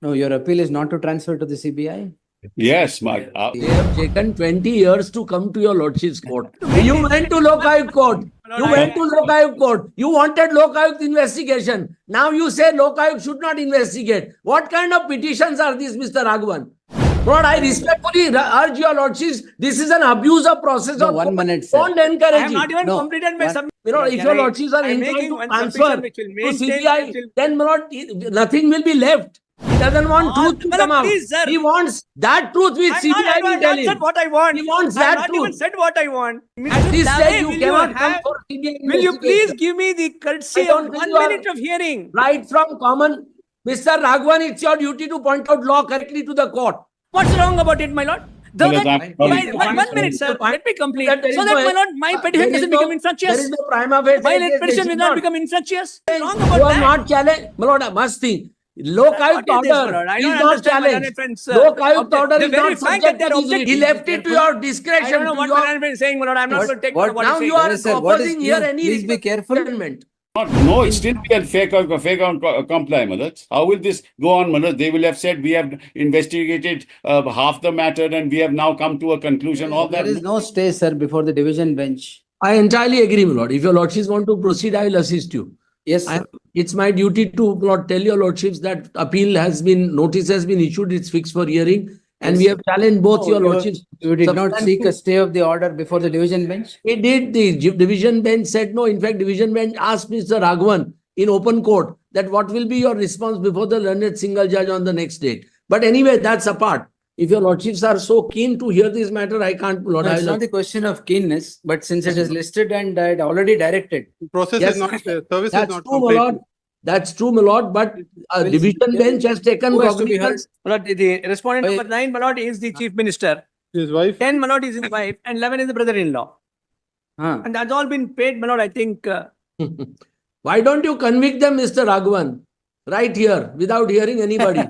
No, your appeal is not to transfer to the CBI? Yes, my. They have taken 20 years to come to your lordship's court. You went to Lokayuk court. You went to Lokayuk court. You wanted Lokayuk investigation. Now you say Lokayuk should not investigate. What kind of petitions are these, Mr. Raghavan? Lord, I respectfully urge your lordships. This is an abuse of process. No, of 1 minute, sir. Don't encourage I have it. not even No. completed my submission. You know, if your lordships are I'm inclined making to one transfer submission which will to maintain, CBI, which will- then nothing will be left. He doesn't want truth to come out. please, sir. He wants that truth which I CBI will tell not said him. what I want. He wants I have that not even truth. said what I want. At Mr. this Dave, stage, you will cannot come have- for CBI Will you please investigation. give me the I courtesy don't of think 1 you are- minute of hearing? Right from common, Mr. Raghavan, it's your duty to point out law correctly to the court. What's wrong about it, my lord? Though Because that, I'm- my- 1 minute, sir. Let me complete. That there So is that, no- my lord, my There petition is doesn't no- become There infructuous. is no prima facie. My case, petition they will should not become infructuous. Wrong about You have that. not challenged. My lord, I must think. Lokayuk What is this, my order lord? I is don't not understand my challenged. learned friends, Lokayuk order the is very not fact subject that they're to his writ. objecting- He left it to your discretion. I don't know to what your- my learned friend is saying, my lord. I'm not What- going to take what- what Now he's you saying. are Sir, what is opposing here due? any Please be careful. amendment. No, it still be a fake comply, Madad. How will this go on, Madad? They will have said we have investigated half the matter and we have now come to a conclusion. All There that. is no stay, sir, before the division bench. I entirely agree, my lord. If your lordships want to proceed, I will assist you. Yes, sir. It's my duty to Lord, tell your lordships that notice has been issued, it's fixed for hearing, and Yes, we sir. have challenged both No, your lordships. You did not Substantive- seek a stay of the order before the division bench? It did. The division bench said no. In fact, division bench asked Mr. Raghavan in open court that what will be your response before the learned single judge on the next date. But anyway, that's apart. If your lordships are so keen to hear this matter, I can't, Lord. No, I it's will- not the question of keenness, but since it is listed and I had already directed. Process Yes, is not, service is That's not true, my complete. lord. That's true, my lord. But a Will- division bench has taken Who has to be heard? cognizance. My lord, the respondent Wait. number 9, my lord, is the chief minister. His wife, 10, my lord, is his wife. And 11 is the brother-in-law. Huh. And that's all been paid, my lord, I think. Why don't you convict them, Mr. Raghavan, right here, without hearing anybody?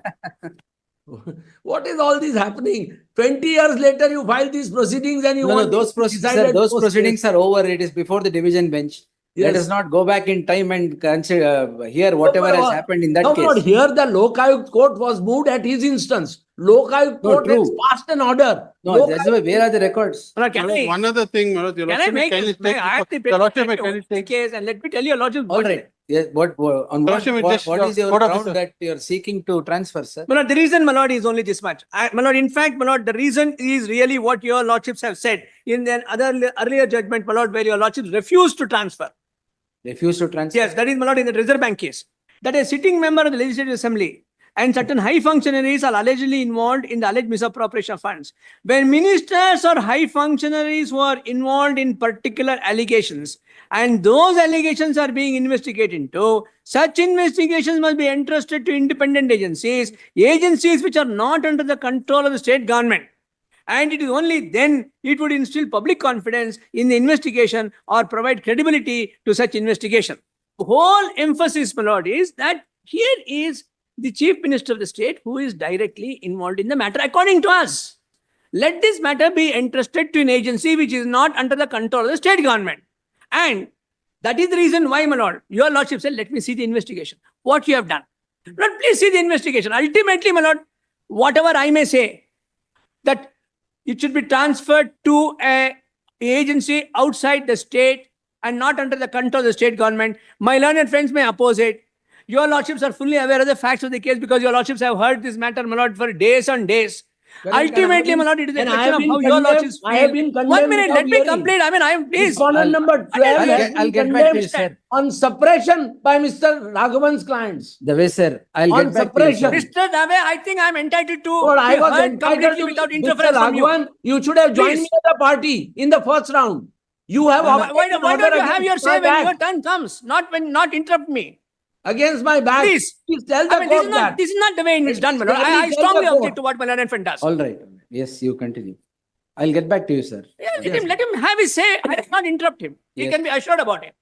What is all this happening? 20 years later, you file these proceedings and you No, no, want those, decided sir, those post- proceedings are over. It is before the division bench. Let Yes. us not go back in time and consider, hear whatever has happened in that No, no, case. here the Lokayuk court was moved at his instance. Lokayuk No, court has true. passed an order. No, that's why, where are the records? My lord, can I, one other thing, Manoj, your can I lordship, make, can you take- I have the your lordship, petition can you to the take- case and let me tell you, your lordship. All right. Yes, on what, Lordship, what just, is your court ground officer. that you are seeking to transfer, sir? My lord, the reason, my lord, is only this much. My lord, in fact, my lord, the reason is really what your lordships have said in an earlier judgment, my lord, where your lordships refused to transfer. Refuse to transfer? Yes, that is, my lord, in the Reserve Bank case. That a sitting member of the Legislative Assembly and certain high functionaries are allegedly involved in the alleged misappropriation of funds. When ministers or high functionaries who are involved in particular allegations and those allegations are being investigated into, such investigations must be entrusted to independent agencies which are not under the control of the state government. And it is only then it would instill public confidence in the investigation or provide credibility to such investigation. The whole emphasis, my lord, is that here is the chief minister of the state who is directly involved in the matter according to us. Let this matter be entrusted to an agency which is not under the control of the state government. And that is the reason why, my lord, your lordship said, let me see the investigation. What you have done. Lord, please see the investigation. Ultimately, my lord, whatever I may say, that it should be transferred to an agency outside the state and not under the control of the state government. My learned friends may oppose it. Your lordships are fully aware of the facts of the case because your lordships have heard this matter, my lord, for days and days. Ultimately, my lord, it is a And I question have of been how your condemned- lordships I have feel. been condemned 1 minute, let without me hearing. complete. I mean, I am, please. Respondent number 12 I'll has get- been I'll get back to you, condemned sir. on suppression by Mr. Raghavan's clients. The way, sir, I'll On get back to you, sir. suppression. Mr. Dave, I think I am entitled to Lord, I be was heard entitled completely to without Mr. interference from you. Raghavan. You should have joined Please. me as a party in the first round. You have Why, opted why an don't order you have against your my say when back. your turn comes, not interrupt me? Against my back. Please. tell the I mean, this court is not that. this is not the way it's done, my lord. I Clearly tell strongly the court. object to what my learned friend does. All right. Yes, you continue. I'll get back to you, sir. Yeah, let him have his say. I will not interrupt him. He Yes. can be assured about it.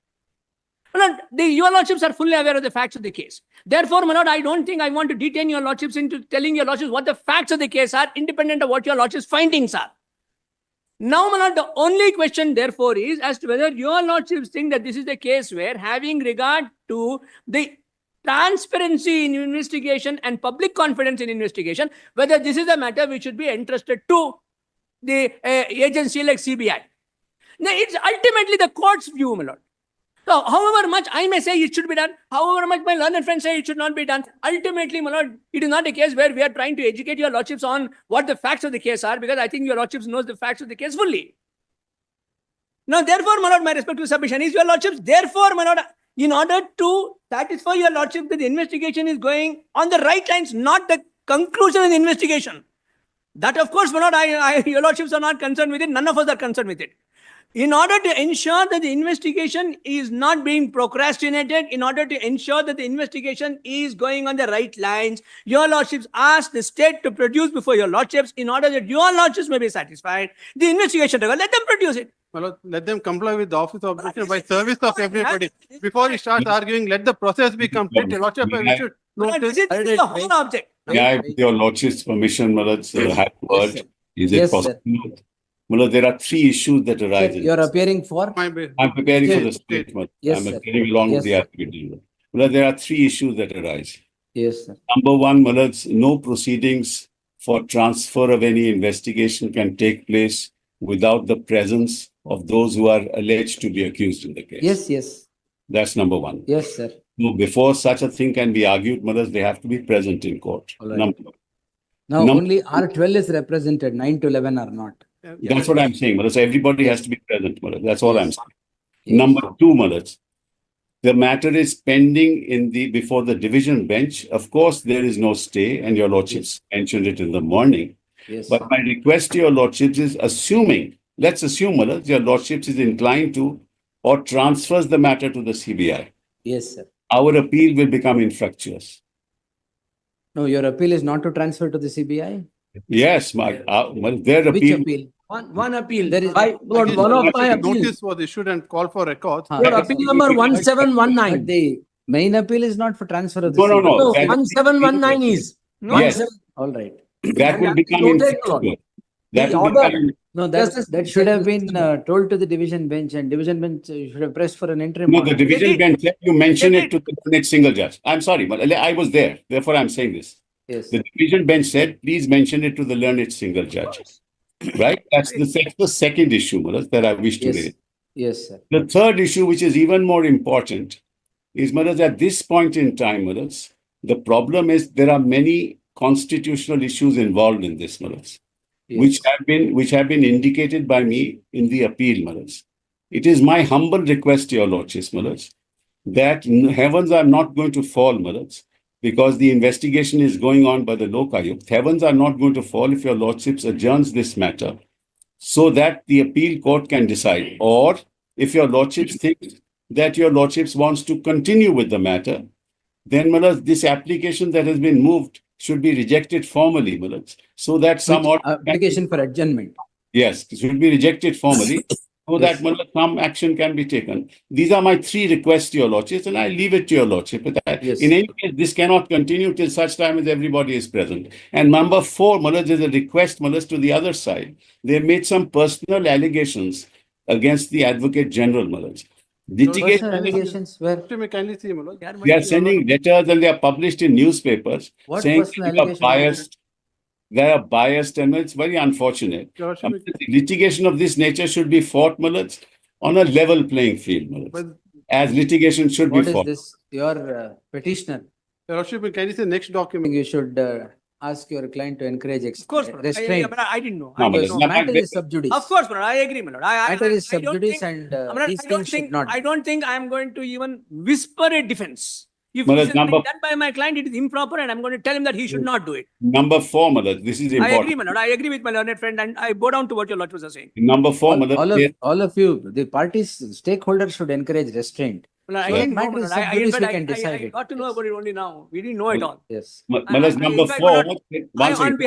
My lord, your lordships are fully aware of the facts of the case. Therefore, my lord, I don't think I want to detain your lordships into telling your lordships what the facts of the case are, independent of what your lordships' findings are. Now, my lord, the only question, therefore, is as to whether your lordships think that this is the case where, having regard to the transparency in investigation and public confidence in investigation, whether this is a matter which should be entrusted to the agency like CBI. Now, it's ultimately the court's view, my lord. So, however much I may say it should be done, however much my learned friends say it should not be done, ultimately, my lord, it is not a case where we are trying to educate your lordships on what the facts of the case are, because I think your lordships knows the facts of the case fully. Now, therefore, my lord, my respectful submission is your lordships. Therefore, my lord, in order to satisfy your lordship that the investigation is going on the right lines, not the conclusion of the investigation. That, of course, my lord, your lordships are not concerned with it. None of us are concerned with it. In order to ensure that the investigation is not being procrastinated, in order to ensure that the investigation is going on the right lines, your lordships ask the state to produce before your lordships, in order that your lordships may be satisfied, the investigation record, let them produce it. Well, let them comply with the office of objection by service of everybody. Before he starts arguing, let the process be complete. Your lordship, we should notice. This is the whole object. May I, with your lordship's permission, Malad, have a word? Is it Yes, sir. possible? Malad, there are three issues that arise. in You are this. appearing for? My bad. I'm preparing for the Yes, state, Malad. Yes, I'm sir. preparing along with the Yes, activity. Malad, there are three issues that arise. Yes, sir. Number one, Malad, no proceedings for transfer of any investigation can take place without the presence of those who are alleged to be accused in the case. Yes, yes. That's number one. Yes, sir. No, before such a thing can be argued, Malad, they have to be present in court. All right. Number one. Now Num- only R12 is represented, 9 to 11 are not. That's what I'm saying, Malad. So everybody has to be present, Malad. That's all I'm saying. Yes. Number two, Malad, the matter is pending before the division bench. Of course, there is no stay, and your lordships mentioned it in the morning. Yes. But my request to your lordships is let's assume, Malad, your lordships is inclined to or transfers the matter to the CBI. Yes, sir. Our appeal will become infructuous. No, your appeal is not to transfer to the CBI? Yes, their Which appeal. appeal? One appeal. There is- One of my appeals. Notice was issued and call for records. Huh. Your appeal number But 1719. the main appeal is not for transfer of the No, no, CBI. no. No, that- 1719 is. No, Yes. All right. That will that become noted, infructuous. Lord. That The will order- become No, Justice- that should have been told to the division bench, and division bench should have pressed for an interim No, order. the division did. bench said you mention They it to the next single judge. I'm sorry, but I was there. Therefore, I'm saying this. Yes. The division bench said, please mention it to the learned single judge. Right? That's the second issue, Maharaj, that I wish to Yes. raise. Yes, sir. The third issue, which is even more important, is, Maharaj, at this point in time, Maharaj, the problem is there are many constitutional issues involved in this, Maharaj, Yes. which have been indicated by me in the appeal, Maharaj. It is my humble request to your lordships, Maharaj, that heavens are not going to fall, Maharaj, because the investigation is going on by the Lokayukt. Heavens are not going to fall if your lordships adjourns this matter so that the appeal court can decide. Or if your lordships think that your lordships wants to continue with the matter, then, Maharaj, this application that has been moved should be rejected formally, Maharaj, so that some Which order application for adjournment. Yes, it should be rejected formally so Yes. that, Maharaj, some action can be taken. These are my three requests to your lordships, and I leave it to your lordship. Yes. In any case, this cannot continue till such time as everybody is present. And number four, Maharaj, is a request, Maharaj, to the other side. They made some personal allegations against the Advocate General, Maharaj. Personal Litigation, allegations where? Let me kindly see, my lord. they are sending letters and they are published in newspapers What saying personal you are allegations? biased. They are biased, and it's very unfortunate. Your lordship, Litigation of this nature should be fought, Maharaj, on a level playing field, Maharaj, but as litigation should What be is fought. this? Your petitioner. your lordship, kindly see next I think document. you should ask your client to encourage Of course, brother. restraint. I didn't know. No, I but didn't it's know. not- Matter is sub judice. Of course, brother. I agree, my lord. Matter is I sub don't judice, think- and Amara, these things should not. I don't think I'm going to even whisper a defense. If Maharaj, this is number- done by my client, it is improper, and I'm going to tell him that he should not do it. Number four, Maharaj, this is I important. agree, my lord. I agree with my learned friend, and I bow down to what your lordships are saying. Number four, Maharaj, All of you, the parties, stakeholders should encourage restraint. Well, I So didn't know, matter my is lord. sub In judice, fact, we can decide I it. got to know about it only now. We didn't know it all. Yes. Maharaj, I- number in fact, four. my lord, One on second.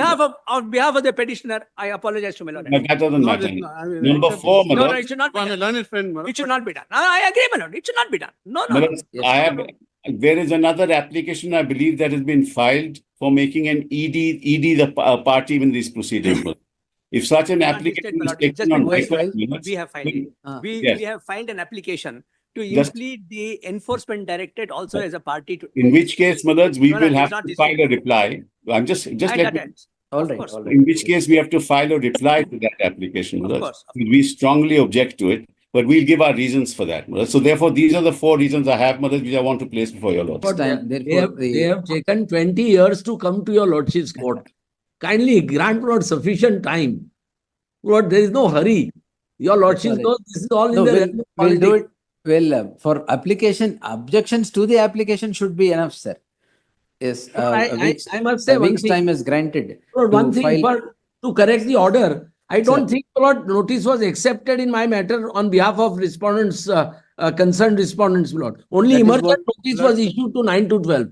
behalf of the petitioner, I apologize to my lord. No, that doesn't No, matter. this- I mean, Number except- four, No, no, Maharaj, it should not be I'm a done. learned friend, my lord. It should not be done. I agree, my lord. It should not be done. No, no. Maharaj, Yes. there is another application, I believe, that has been filed for making an ED the party in these proceedings. If such an Not application listed, my is lord. It's taken just on been record, filed. Maharaj, We have filed it. Ah. We Yes. have filed an application to Just- implead the enforcement directorate also as a party to. In which case, my lords, we No, no, will it's have not to this file way. a reply. I'm just I let got me. it. All Of right, course. all right. In which case, we have to file a reply to that application, my Of lords. course. We strongly object to it, but we'll give our reasons for that, my lords. So therefore, these are the 4 reasons I have, my lords, which I want to place before your lords. But time, they therefore, have, the- they have taken 20 years to come to your lordship's court. Kindly grant not sufficient time. Lord, there is no hurry. Your lordship all right. knows this is all No, in the we'll, realm of we'll do politics. it. Well, for application, objections to the application should be enough, sir. Yes, No, a I must say a one week's thing. time is granted. Lord, to one thing file- to correct the order. I don't Sir. think, Lord, notice was accepted in my matter on behalf of respondents, concerned respondents, Lord. Only That is emergent what- notice was issued to 9 to 12.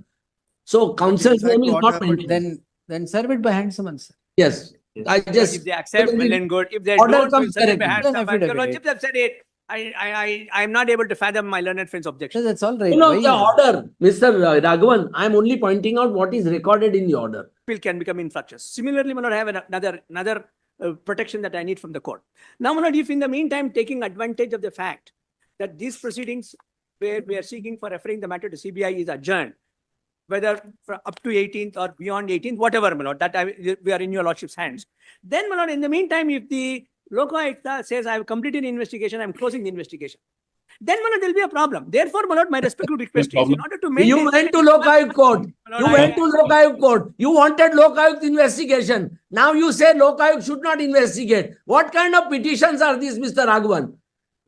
So council's Exactly name is what not happened. mentioned. Then serve it by hand summons, sir. Yes, I But just. if they accept, well and good. If they Order don't, comes we'll send it correctly. back. Then Your affidavit. lordships have said it. I'm not able to fathom my learned friend's So objection. that's all right. No, Why the is- order, Mr. Raghavan, I'm only pointing out what is recorded in the order. Appeal can become infructuous. Similarly, my lord, I have another protection that I need from the court. Now, my lord, if in the meantime taking advantage of the fact that these proceedings where we are seeking for referring the matter to CBI is adjourned, whether up to 18th or beyond 18th, whatever, my lord, we are in your lordship's hands. Then, my lord, in the meantime, if the Lokayukta says I have completed the investigation, I'm closing the investigation, then, my lord, there will be a problem. Therefore, my lord, my respectful request is in order to make You went to Lokayuk court. My You lord, went to Lokayuk court. You wanted Lokayuk investigation. Now you say Lokayuk should not investigate. What kind of petitions are these, Mr. Raghavan?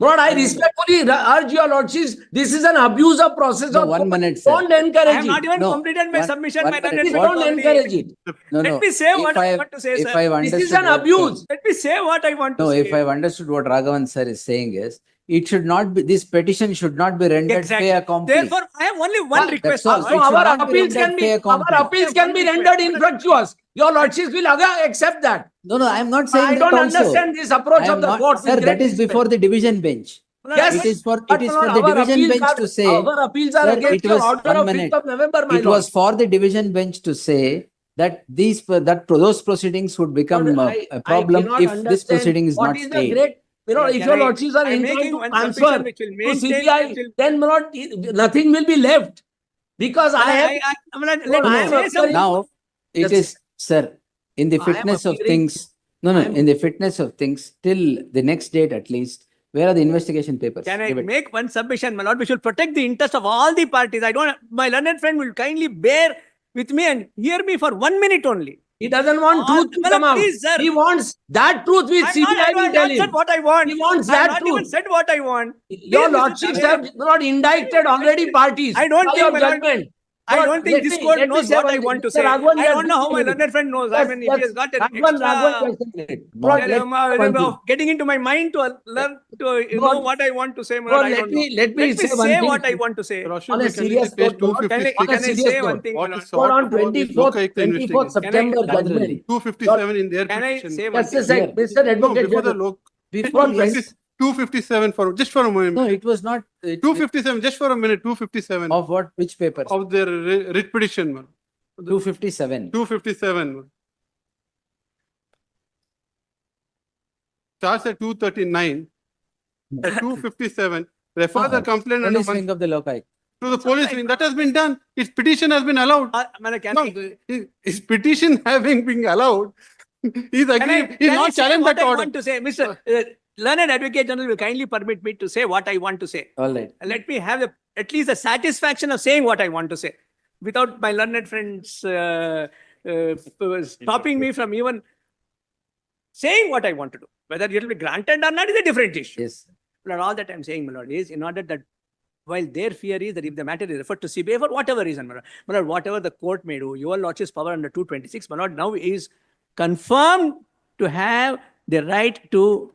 Lord, I respectfully urge your lordships. This is an abuse of process No, of 1 court. minute, sir. Don't I encourage have not it. even No, completed my one- submission, one my minute. learned Please friend don't already. encourage it. No, Let no. me say If what I want to say, if sir. I've This is understood an what- abuse. Let me say what I want to No, say. if I've understood what Raghavan sir is saying is, it should not be, this petition should not be rendered Exactly. fait accompli. Therefore, I have only one Yeah, request. that's all. So It should our not be appeals rendered can be fait accompli. rendered infructuous. Your lordships will accept that. No, I'm not saying I that don't also. understand this approach I of am the not- court. Sir, with that great is before respect. the division bench. Yes, It is for but the our division appeals bench are- to say. Our appeals are Sir, against it your was order 1 of minute. 5th of November, my It lord. was for the division bench to say that those proceedings would become Lord, a problem cannot if this understand proceeding is what not is the stayed. great, if Can your I- lordships are I'm inclined making to one transfer submission which will to maintain- CBI, then my lord, nothing will be left. Because I have, Let No, me I am say appearing- something. Now, it Yes. is, sir, in the I am fitness of appearing- things, no, I am- in the fitness of things, till the next date at least, where are the investigation papers? Can I Give it. make one submission, my lord? We should protect the interest of all the parties. My learned friend will kindly bear with me and hear me for 1 minute only. he doesn't want truth to Well, come out. please, sir. He wants that truth which I CBI will have tell not said him. what I want. He wants I have that not even truth. said what I want. Your Please, Mr. lordships Dave. have not indicted already parties. I don't by think, your my lord, judgment. I Lord, don't think let this me- court let me knows say what one I thing. want to Mr. say. Raghavan, I you don't know how my learned friend knows. I mean, if he has got an Raghavan, of getting into my mind to learn to know Lord, what I want to say, my Lord, lord, I let don't know. me- let me say one say thing. what I want to say. Your Lordship, On a we can serious page note, Lord, 256. Can I serious say note. one thing, my What lord? is Lord, sought on for this 24th, Lokayukta 24th investigation. September Can I- judgment. 257 in their Can I petition. say one Just a thing? sec, Mr. No, Advocate before the General. Before 257 for, just for a moment. No, it was not. 257, just for a minute, 257 Of what, which papers? of their writ petition. Man. 257. 257. Starts at 239. At 257, refer the complaint under Police wing of the Lokai. to the police wing. That has been done. His petition has been allowed. Can No, I- his petition having been allowed, he's Can I, agreed. He's can I not say challenged what that I order. want to say? Mr. Learned Advocate General will kindly permit me to say what I want to say. All right. Let me have at least the satisfaction of saying what I want to say without my learned friends stopping me from even saying what I want to do. Whether it will be granted or not is a different issue. Yes. But all that I'm saying, my lord, is in order that while their fear is that if the matter is referred to CBI for whatever reason, my lord, whatever the court may do, your lordship's power under 226, my lord, now is confirmed to have the right to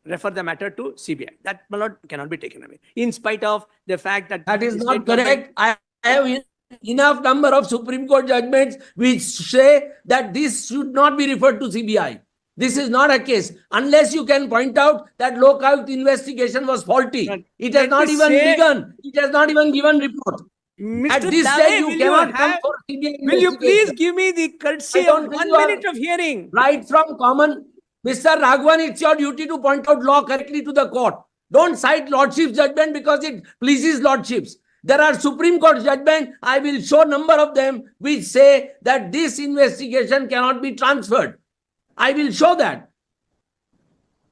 refer the matter to CBI. That, my lord, cannot be taken away. In spite of the fact that... That is the not state government- correct. I have enough number of Supreme Court judgments which say that this should not be referred to CBI. This is not a case. Unless you can point out that Lokayukta investigation was faulty. But It has let not me even say- begun. It has not even given report. Mr. At this Dave, stage, you will cannot come have- for CBI Will you please investigation. give me the courtesy I don't of think 1 you are- minute of hearing? Right from common, Mr. Raghavan, it's your duty to point out law correctly to the court. Don't cite Lordship's judgment because it pleases Lordships. There are Supreme Court judgment, I will show number of them which say that this investigation cannot be transferred. I will show that.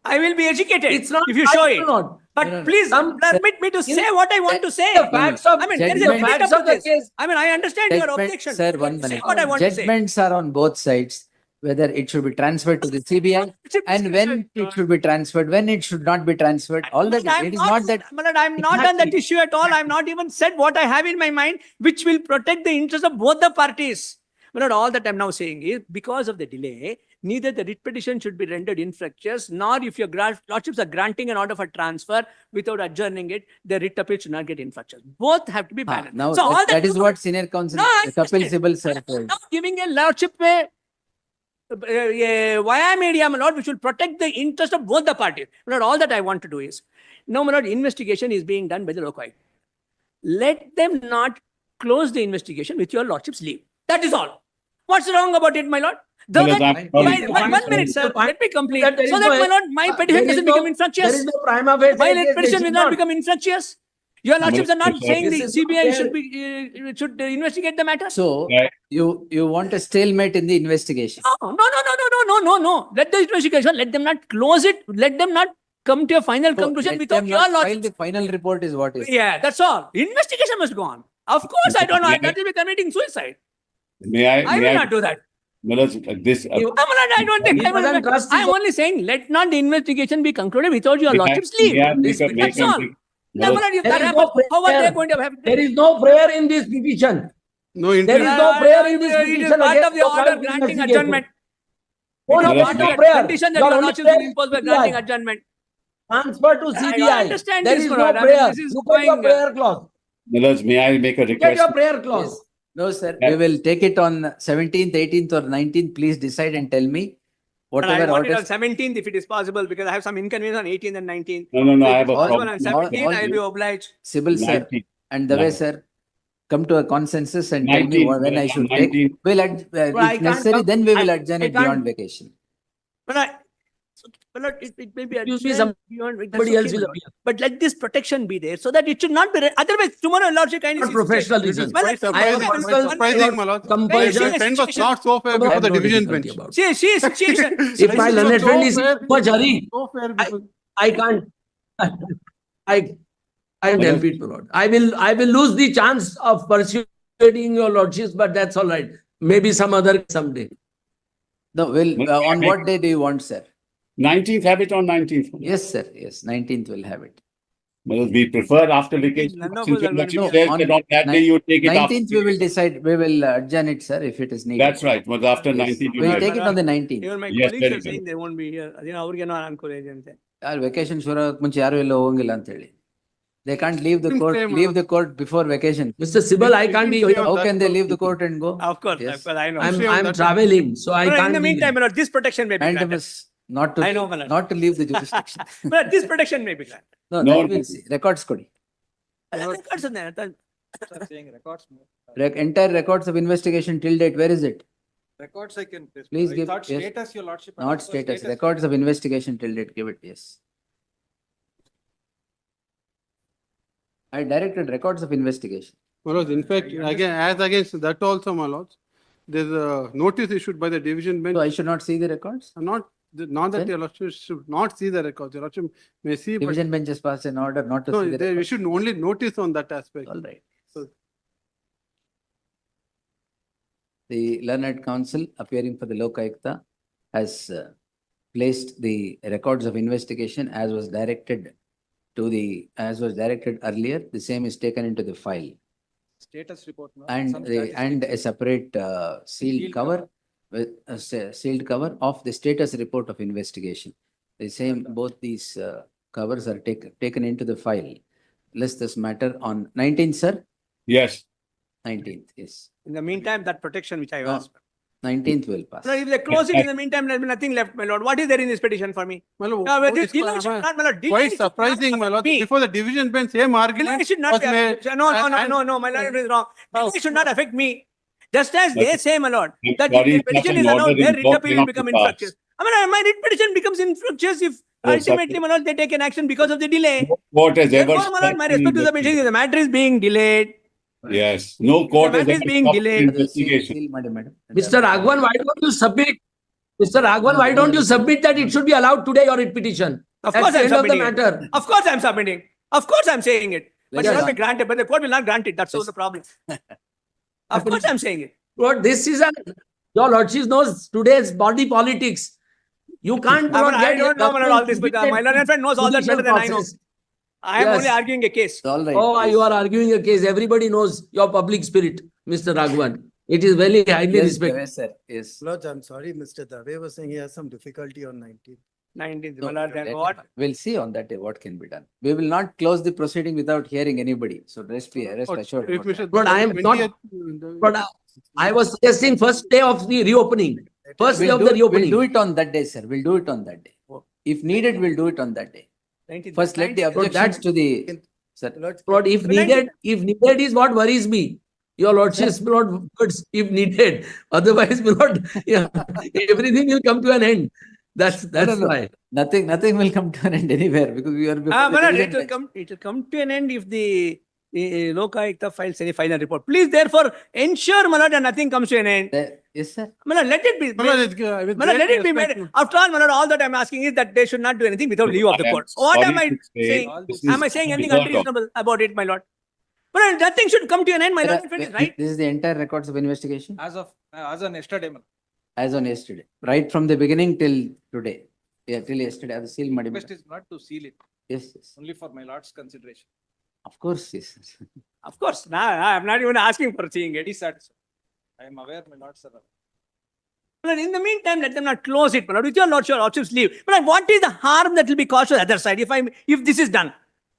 I will be educated It's not if you show right it. or not. But please Some- permit me to say what I want to say. The facts of, I mean, there is a Judgment- limit facts up of to the this. case. I mean, I understand your Judgment- objection. Sir, But one say minute. what I want to say. Judgments are on both sides, whether it should be transferred to the CBI and when it should be transferred, when it should not be transferred. All that, I'm it is not that. I'm not on that issue at all. I'm not even said what I have in my mind, which will protect the interest of both the parties. But all that I'm now saying is because of the delay, neither the writ petition should be rendered infructuous, nor if your lordships are granting an order for transfer without adjourning it, the writ appeal should not get infructuous. Both have to be balanced. Now, so all that is what senior counsel No, I Kapil understand. Sibal sir told. now giving a lordship via media, my lord, which will protect the interest of both the parties. My lord, all that I want to do is, no, my lord, investigation is being done by the local. Let them not close the investigation with your lordship's leave. That is all. What's wrong about it, my lord? Though Well, that- I'm my- sorry. one minute, sir. Let me complete. That there So is that, no- my lord, my petition there is doesn't no- become There infructuous. is no prima facie. My case, petition they will should not become infructuous. Your lordships are not This saying the is CBI not should fair. should investigate the matter. So Right. you want a stalemate in the investigation. No. Let the investigation, let them not close it. Let them not come to a final So conclusion let without them your not file lordship. the final report is what is. Yeah, that's all. Investigation must go on. Of course, I don't know. Yeah. That will be committing suicide. May I? I will not do that. This. I don't think. He doesn't trust his I'm only saying, let not the investigation be concluded without your May I- lordship's leave. may I make a- That's make a- all. No, Malad, if There that is happens, no how are they prayer. going to have? There is no prayer in this petition. No There interest. is no prayer in this It is petition part against of the order local granting investigation. adjournment. No, no, Malad, part of may- prayer. Condition that You are your only lordship will praying impose by CBI. granting adjournment. Transfer to I CBI. understand There this, is my no lord. I mean, prayer. this is Look at your going, prayer clause. Malad, may I make a Look at request? your prayer clause. Yes. No, sir. Yeah. We will take it on 17th, 18th or 19th. Please decide and tell me But I whatever want it on orders. 17th if it is possible because I have some inconvenience on 18th and 19th. No, So I if have it's a possible problem. on 17th, I will be obliged. Sibyl sir 19th. and Dave sir, come to a consensus and tell me 19th, when I should 19th. take. Well, I if can't necessary, come- then we will I- adjourn I it beyond can't- vacation. But it may be Excuse me, adjourned beyond. That's Somebody else okay, will my lord. appear. But let this protection be there so that it should not be. Otherwise, tomorrow, lordship kindly. For cease to professional take. reasons. Well, Quite I am surprising, personal- quite surprising, my lord. Compulsion. The trend was not so fair I before have the no division difficulty bench. about it. See, If my This was learned so friend is fair. so much hurry, So fair before. I can't. I help it, my lord. I will lose the chance of persuading your lordships, but that's all right. Maybe some other someday. No, will on what day do you want, sir? 19th, have it on 19th. Yes, sir. Yes, 19th will have it. Malad, we prefer after vacation. None of Since us your are going to lordship be- says No, that on on that day you take it after. 19th we will decide. We will adjourn it, sir, if it is needed. That's right. Malad, after Yes. 19th. you We'll have take it. it on the 19th. Even my Yes, colleagues very are saying good. they won't be here. ಅವ್ರಿಗೆ ನಾವು ಅನುಕೂಲ ಇದೆ ಅಂತೆ. ಯಾರು vacation ಶುರು ಆಗಕ್ ಮುಂಚೆ ಯಾರು ಎಲ್ಲ ಹೋಗಂಗಿಲ್ಲ ಅಂತ ಹೇಳಿ. They can't leave the Didn't court. say, Leave the court before vacation. Mr. Sibal, I can't be. Didn't say- How can they That's leave the what- court and go? Of course, Yes. I know. Say on I'm that. traveling, so I But can't. in the be meantime, there. my lord, this protection may be granted. Mandamus not to I know, my lord. not to leave the jurisdiction. But this protection may be granted. No, No, that we'll see. Records ಕೊಡಿ. Records are there. Entire records of investigation till date. Where is it? Records I can. Please I give- thought yes. status, your lordship. Not asked for status. Records of investigation till date. Give it. Yes. I directed records of investigation. My lords, in fact, again, as against that also, my lords, there's a notice issued by the division bench. So I should not see the records? Not that Then? your lordship should not see the records. Your lordship may see, but Division bench has passed an order not to no, see the we records. should only notice on that aspect. All right. So- The learned counsel appearing for the Lokayukta has placed the records of investigation as was directed earlier. The same is taken into the file Status report. no? and Some the, and a separate sealed Sealed cover with a sealed cover of the status report of investigation. The same, both these covers are taken into the file. List this matter on 19th, sir? Yes. 19th, yes. In the meantime, that protection which I No. asked. 19th will pass. No, if they close it in the meantime, there will be nothing left, my lord. What is there in this petition for me? My lord, No, but this it's delay should not, my lord. delay quite should not surprising, my lord. me. Before the division bench, same Delay argument should not was be, made. no, my lord, it is wrong. Delay should not affect me. Just as they But- say, my lord, I'm that sorry, if the such petition an is allowed, order their is writ not appeal will enough become to pass. infructuous. I mean, my writ petition becomes infructuous if Yes, ultimately, my lord, they take an action because of the delay. No court has ever. Therefore, my lord, my respect to the petition, the matter is being delayed. Yes, no court has matter is ever being stopped delayed. the investigation. Seal, madam. Mr. Raghavan, why don't you submit? Mr. Raghavan, why don't you submit that it should be allowed today, your writ petition? Of That's course, the I'm end of the submitting it. matter. Of course, I'm submitting. Of course, I'm saying it. But it Yes. will not be granted. But the court will not grant it. That's all the problem. Of course, I'm saying it. Lord, this is your lordship knows today's body politics. You can't. I mean, I don't know all this, but my learned friend knows all that better than I know. I am Yes. only arguing a case. All right. Oh, you are arguing a case. Everybody knows your public spirit, Mr. Raghavan. It is very highly Yes, respected. yes, sir. Yes. Lord, I'm sorry, Mr. Dave was saying he has some difficulty on 19th. 19th, No, my lord, then let- what? We'll see on that day what can be done. We will not close the proceeding without hearing anybody. So rest assured. If about Mr. that. But I am not- 20th, But I was suggesting first day of the reopening. First day We'll of do the it- We'll reopening. do it on that day, sir. We'll do it on that day. If needed, we'll do it on that day. 19th. First, let the 19th. objections to the, sir. Lord, if needed is what worries me. Your lordship's not words if needed. Otherwise, my lord, yeah, everything will come to an end. That's no. why. Nothing will come to an end anywhere because we are before the My lord, division it will bench. come to an end if the Lokayukta files any final report. Please, therefore, ensure, my lord, that nothing comes to an end. Yes, sir. My lord, let it be. My lord, with My lord, let great it be respect, made. After all, my lord, all that I'm asking is that they should not do anything without leave of the I am court. What am sorry I to say, saying? this Am I is saying anything unheard of. unreasonable about it, my lord? My lord, nothing should come to an end, my lord. Friend is right. This is the entire records of investigation As on yesterday, ma'am. as on yesterday, right from the beginning till today. Yeah, till yesterday, as a seal, madam. Request is not to seal it, Yes, only for my lord's consideration. of course, yes. Of course, I'm not even asking for seeing it. Very satisfied. I am aware, my lords are. But in the meantime, let them not close it, my lord. With your lordship's leave. But what is the harm that will be caused to the other side if this is done?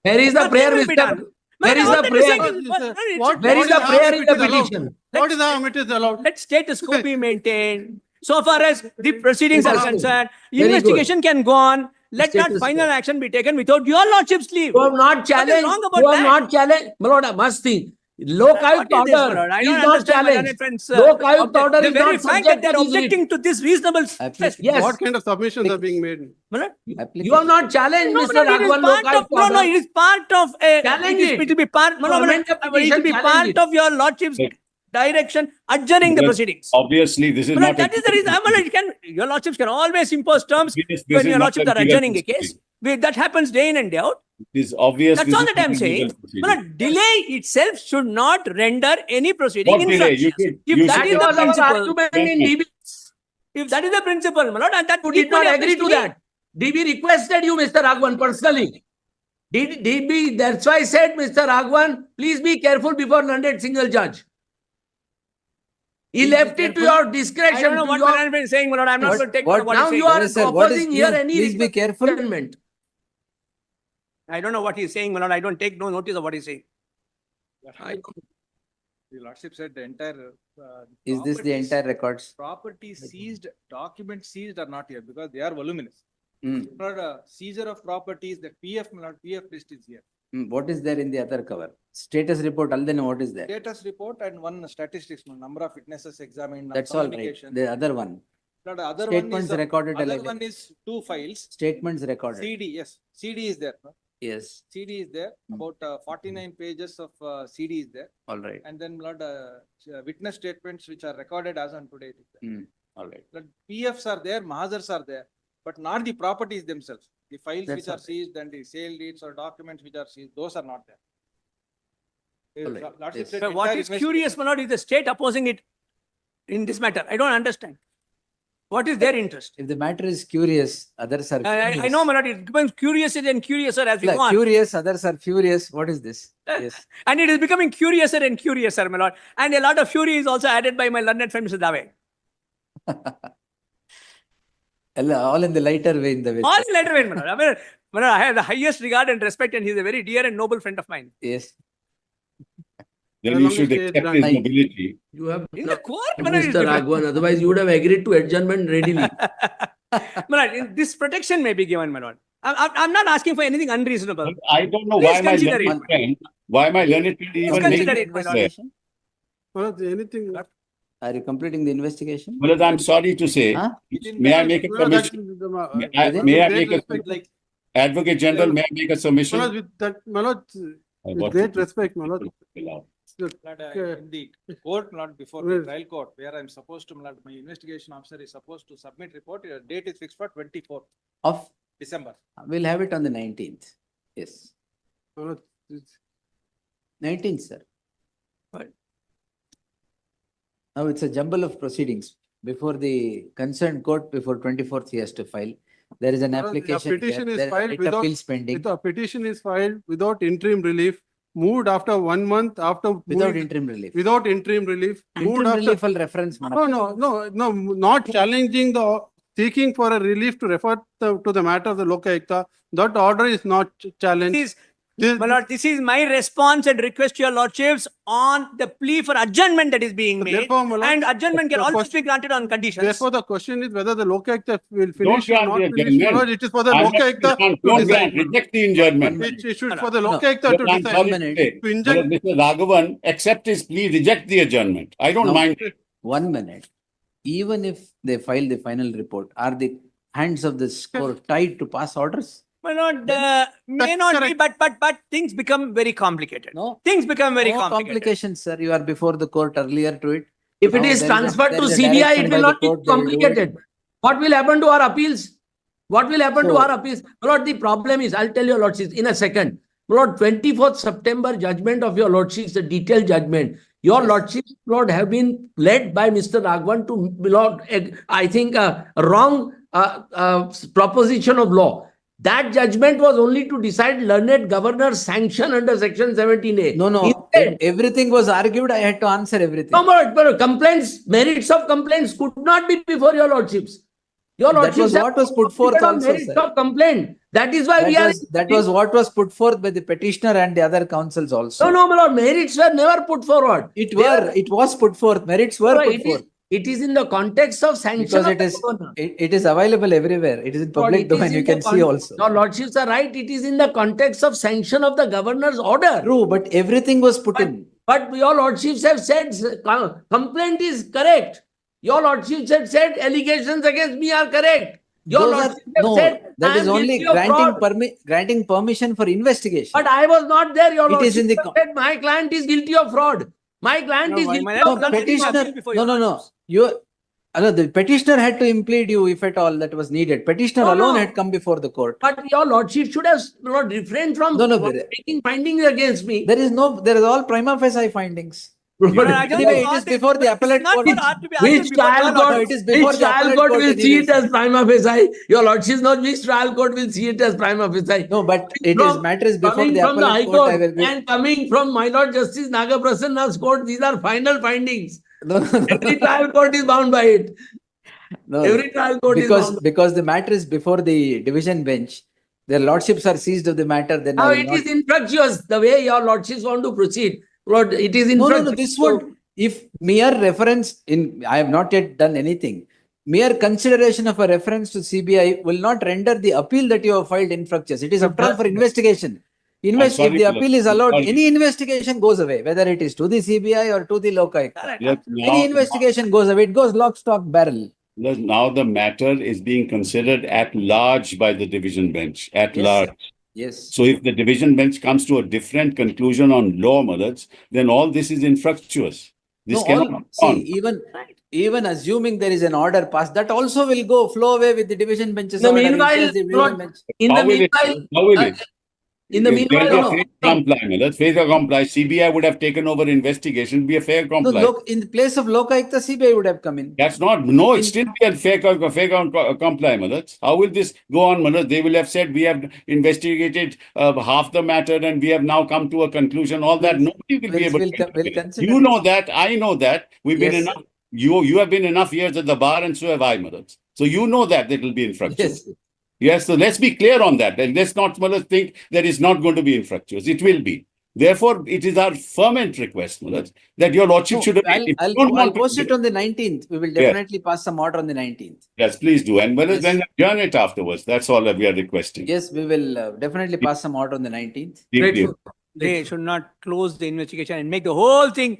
Where is the Nothing prayer, will be Mr. done. Where Madam, is all the that is saying prayer? is- What Where is is the harm prayer if in it the is allowed? petition? What is the harm it is allowed? Let status quo be maintained. So far as the proceedings are Status quo. concerned, Very investigation can go on. Let not Status final quo. action be taken without your lordship's leave. You have not What is challenged. wrong about You have that? not challenged. My lord, I must think. Lokayukt What is this, my order lord? I is don't not understand, my challenged. learned friends. Lokayukt order The is very not fact that subject they to are this writ. objecting to this reasonable test. Yes. What kind of submissions are being made? My lord, You have not challenged, No, Mr. no, it is Raghavan, part of, Lokayukt no, order. it is part of a, Challenge it it. will be part, no, To amend the it will petition, be challenge part it. of your lordship's Yes. direction adjourning the Yes. proceedings. Obviously, this is My lord, not. that is the reason, my lord, your lordships can always impose terms This when is your not lordships a are legal adjourning a case. proceeding. That happens day in and day out. It is obvious. That's this all is that not I'm a legal saying. proceeding. My lord, delay itself should not render any proceeding What delay? You infructuous. should- If you that That is should- the was our principle, argument in DB. if that is the principle, my lord, and that You did not equally agree applies to me. that. DB requested you, Mr. Raghavan, personally. DB, that's why I said, Mr. Raghavan, please be careful before learned single judge. He Please be left it to careful. your I discretion. don't know to what your- my learned friend is saying, my lord. I'm not going to take What- what Now he's you saying. are Yes, sir. What is opposing here please- any please be careful. amendment. I don't know what he's saying, my lord. I don't take no notice of what he's saying. The lordship said the entire. Is this the properties- entire records? Property seized, documents seized are not here because they are voluminous. Hmm. But seizure of properties, the PF, my lord, PF list is here. What is there in the other cover? Status report, then what is there? Status report and one statistics, number of witnesses examined. That's all right. communication. The other one, But other statements one is, recorded. other one is two files. Statements recorded. CD, yes, CD is there. No? Yes, CD is there, Hmm. about 49 pages of CD is there. all right. And then blood witness statements which are recorded as on today. All right. The PFs are there, Mahazars are there, but not the properties themselves. The files That's which are all right. seized and the sale deeds or documents which are seized, those are not there. All right. Lordship Yes. said So what entire is curious, my investigation- lord, is the state opposing it in this matter. I don't understand. What is their interest? If the matter is curious, others are I furious. know, my lord, it becomes curiouser and curiouser as we go on. Curious, others are furious. What is this? Yes. And it is becoming curiouser and curiouser, my lord. And a lot of fury is also added by my learned friend, Mr. Dave. All in the lighter way in the way. All in later vein, my lord. My lord, I have the highest regard and respect, and he's a very dear and noble friend of mine. Yes. Then How you long should is it accept done? his nobility. You have In the court, my lord, Mr. Raghavan, otherwise you would have agreed to adjournment readily. my lord, this protection may be given, my lord. I'm not asking for anything unreasonable. I don't know Please why my consider learned it. friend, why my learned friend even consider makes it, my lord. there. Well, anything. Are you completing the investigation? Well, I'm sorry to say, Huh? may I make a No, that's submission? the- May I with make great a, respect, like, Advocate General, may I make a submission? Manoj, with that, Manoj, with What- great respect, Manoj. Lord, in the court, not before the Well- trial court, where I'm supposed to, my lord, my investigation officer is supposed to submit report, your date is fixed for 24th Of, December. we'll have it on the 19th. Yes, Manoj, it's- 19th, sir. Right. Now it's a jumble of proceedings. Before the concerned court, before 24th, he has to file. There is an Well, the application. here, petition is there are filed writ without- appeals pending, If a petition is filed without interim relief, moved after 1 month after. without moving- interim relief. Without interim relief, moved Interim after. relief will reference. No, not challenging the, seeking for a relief to refer to the matter of the Lokayukta. That order is not challenged. This, This- my lord, this is my response and request to your lordships on the plea for adjournment that is being made. Therefore, my lord, And adjournment can the also question- be granted on conditions. Therefore, the question is whether the Lokayukta will Don't finish or grant not the finish. adjournment. My lord, it is for the I'm not- Lokayukta to Don't decide. grant, reject the adjournment. It should No, for the no. Lokayukta to I'm decide. sorry minute. to say, To inject- but Mr. Raghavan, accept his plea, reject the adjournment. I don't No. mind. 1 minute. Even if they file the final report, are the hands of this court tied to pass orders? My lord, may That's not be, correct. but things become very complicated. No. Things become very No complicated. complications, sir. You are before the court earlier to it. If it Now is there is a- transferred there to is a CBI, direction it by will the not be court, they will do it. complicated. What will happen to our appeals? What will happen to So- our appeals? Lord, the problem is, I'll tell your lordships in a second. Lord, 24th September judgment of your lordships, the detailed judgment. Your Yes. lordships, Lord, have been led by Mr. Raghavan to, Lord, I think, a wrong proposition of law. That judgment was only to decide learned governor's sanction under section 17A. No, Instead, everything was argued. I had to answer everything. no, but complaints, merits of complaints could not be before your lordships. Your That lordships was have what was put forth committed on also, merits sir. of complaint. That is why we are. That was what was put forth by the petitioner and the other councils also. No, my lord, merits were never put forward. It was put forth. Merits were put forth. It is in the context of sanction Because of it the is, governor. it is available everywhere. It is in Lord, public it is domain. in You the can see also. Your lordships are right. It is in the context of sanction of the governor's order. True, but everything was put in. But your lordships have said complaint is correct. Your lordships have said allegations against me are correct. Your Those are, lordships have no, said that I is am only guilty of fraud. granting permission for investigation. But I was not there. Your It is lordship in the said my client is guilty of fraud. My client No, is my guilty lord, of No, I've done petitioner, appeal before your no, lordships. the petitioner had to implead you if at all that was needed. Petitioner No, alone no. had come before the court. But your lordship should have not refrained from No, making findings against me. there is all prima facie findings. But Your Honor, I just Anyway, want it is this- before the but it's appellate not court. for art to be argued Which before your trial court, No, it is before which the trial appellate court court will see anyway, it sir. as prima facie? Your lordship knows which trial court will see it as prima facie. No, but it is matters before Coming the from the High appellate court. I Court will give. and coming from my Lord Justice Nagaprasanna's court, these are final findings. No, Every trial court is bound by it. no, Every trial court is bound. because the matter is before the division bench. Their lordships are seized of the matter. Then Now I will it not. is infructuous the way your lordships want to proceed. Lord, it is No, infructuous. this would, if mere reference in, I have not yet done anything. Mere consideration of a reference to CBI will not render the appeal that you have filed infructuous. It is after all for investigation. If sorry the to- appeal is allowed, sorry. any investigation goes away, whether it is to the CBI or to the Lokayukta. Correct. Yes, Any investigation goes away. It goes lock, stock, barrel. now the matter is being considered at large by the division bench, at Yes, large. sir. Yes. So if the division bench comes to a different conclusion on law, Madhaj, then all this is infructuous. This No, cannot all, go see, on. even assuming there is an order passed, that also will flow away with the division bench's The order. In meanwhile, case the division Lord, bench- in the How will it- meanwhile, how will it? in the If meanwhile, there's a no, fair no. comply, Madhaj, fair comply, CBI would have taken over investigation, be a fair No, comply. in the place of Lokayukta, CBI would have come in. That's not, no, it's still be a fair comply, Madhaj. How will this go on, Madhaj? They will have said, we have investigated half the matter and we have now come to a conclusion, all that. Nobody will be able to. We'll consider. You know that, I know that. We've been Yes, enough. You have been enough years at the bar and so have I, Madhaj. So you know that it will be infructuous. Yes. Yes, so let's be clear on that. And let's not, Madhaj, think that it's not going to be infructuous. It will be. Therefore, it is our fervent request, Madhaj, that your lordship No, should have. if you don't I'll want to- post it on the 19th. We will definitely pass some order on the 19th. Yes, please do. And Yes. then adjourn it afterwards. That's all that we are requesting. Yes, we will definitely pass some order on the 19th. Deeply. Grateful. they should not close the investigation and make the whole thing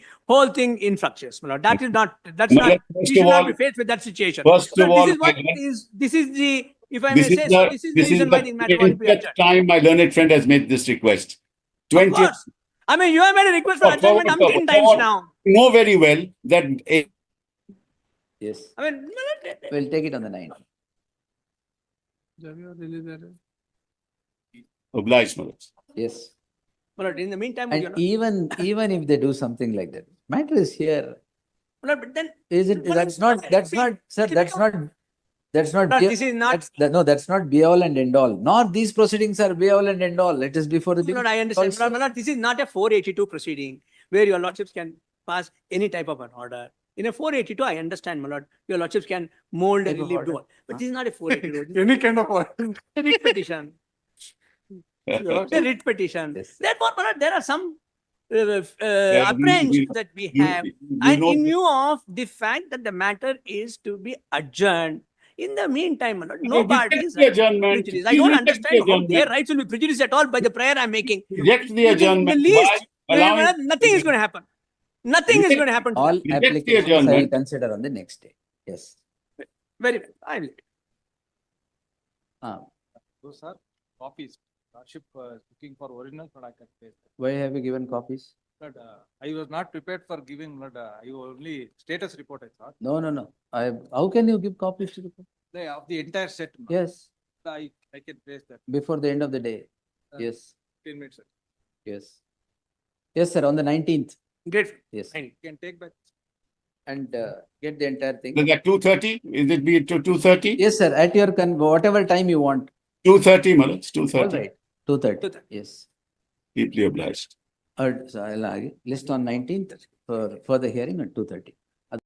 infructuous. My lord. That's My not, lord, we first should of not all- be faced with that situation. First But of all, this is the, if I may this is say, the, so, this is the this is reason why the the matter want to be 20th adjourned. time my learned friend has made this request. Of 20th. course. I mean, you have made a request for adjournment umpteen times now. You know very well that Yes, I mean, we'll take it on the 9th. obliged, my lords. Yes. my lord, in the meantime, you And know, even if they do something like that, matter is here. my lord, but then, Is it, But that's it's not, not- that's not, sir, it that's not, that's not, Lord, be- this is not, no, that's not be all and end all. Nor these proceedings are be all and end all. Let us before the. my lord, I understand. also. My lord, this is not a 482 proceeding where your lordships can pass any type of an order. In a 482, I understand, my lord, your lordships can mold and Type of relieve order. do all. But this is not a 482. This Any kind of order. is a writ petition. It's a writ petition. Yes. Therefore, my lord, there are some Yeah, apprehensions that we have. you And know, in view of the fact that the matter is to be adjourned, in the meantime, my lord, no reject parties the adjournment. prejudiced. I Please don't reject the understand how adjournment. their rights will be prejudiced at all by the prayer I'm making. Reject the In adjournment. the least, by allowing- nothing is going to happen. Nothing is Reject- going to happen to All them. Reject the applications I will adjournment. consider on the next day. Yes. Very well. I will. Those are copies. Lordship is looking for originals, but I can paste them. Why have you given copies? But I was not prepared for giving, but I only status report I thought. No. How can you give copies to the? Of the entire set. Yes, I can paste that. before the end of the day. Uh, Yes, 10 minutes. yes. Yes, sir, on the 19th. Grateful. Yes, Thank you. You can take back. and get the entire thing. Is that 2:30? Is it be to 2:30? Yes, sir, at your whatever time you want. 2:30, my lords, All 2:30. right, 2:30. 2:30. Yes. Deeply obliged. So I'll list on 19th for the hearing at 2:30.